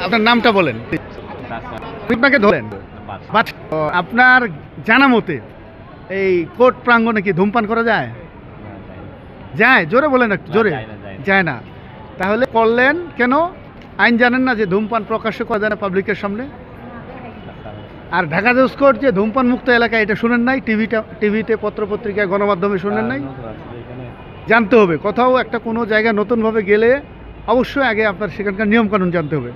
আপনার নামটা বলেন, আপনাকে ধরেন। আপনার জানা মতে এই কোর্ট প্রাঙ্গণে কি ধূমপান করা যায়? যায়? জোরে বলেন একটু, জোরে। যায় না? তাহলে করলেন কেন? আইন জানেন না যে ধূমপান প্রকাশ্য করা যায় না পাবলিকের সামনে? আর ঢাকা জজ কোর্ট যে ধূমপান মুক্ত এলাকা, এটা শুনেন নাই? টিভিতে পত্রপত্রিকায় গণমাধ্যমে শুনেন নাই? জানতে হবে। কোথাও একটা কোনো জায়গায় নতুনভাবে গেলে অবশ্যই আগে আপনার সেখানকার নিয়মকানুন জানতে হবে।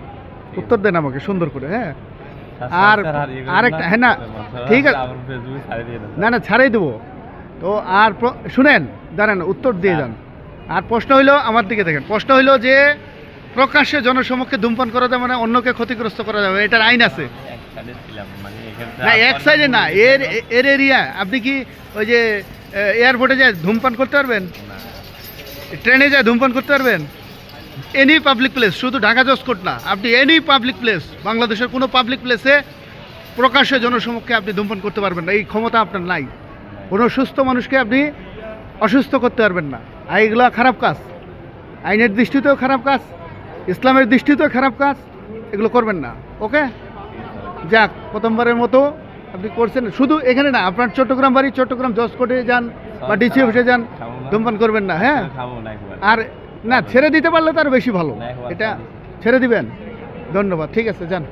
উত্তর দেন আমাকে সুন্দর করে। হ্যাঁ, আর আরেকটা, হ্যাঁ না ঠিক আছে, না না ছাড়াই দেবো তো। আর শুনেন, দাঁড়ান, উত্তর দিয়ে যান। আর প্রশ্ন হইলো, আমার দিকে দেখেন, প্রশ্ন হইলো যে প্রকাশ্যে জনসমক্ষে ধূমপান করা যাবে না, অন্যকে ক্ষতিগ্রস্ত করা যাবে, এটার আইন আছে না? এক সাইডে না, এর এরিয়া। আপনি কি ওই যে এয়ারপোর্টে যায় ধূমপান করতে পারবেন? ট্রেনে যায় ধূমপান করতে পারবেন? এনি পাবলিক প্লেস, শুধু ঢাকা জজ কোর্ট না, আপনি এনি পাবলিক প্লেস, বাংলাদেশের কোনো পাবলিক প্লেসে প্রকাশ্যে জনসমক্ষে আপনি ধূমপান করতে পারবেন না। এই ক্ষমতা আপনার নাই। কোনো সুস্থ মানুষকে আপনি অসুস্থ করতে পারবেন না। আর এগুলো খারাপ কাজ, আইনের দৃষ্টিতেও খারাপ কাজ, ইসলামের দৃষ্টিতেও খারাপ কাজ। এগুলো করবেন না। ওকে, যাক, প্রথমবারের মতো আপনি করছেন। শুধু এখানে না, আপনার চট্টগ্রাম বাড়ি, চট্টগ্রাম জজ কোর্টে যান বা ডিসি অফিসে যান, ধূমপান করবেন না। হ্যাঁ, আর না, ছেড়ে দিতে পারলে তো আরো বেশি ভালো। এটা ছেড়ে দিবেন। ধন্যবাদ, ঠিক আছে, যান।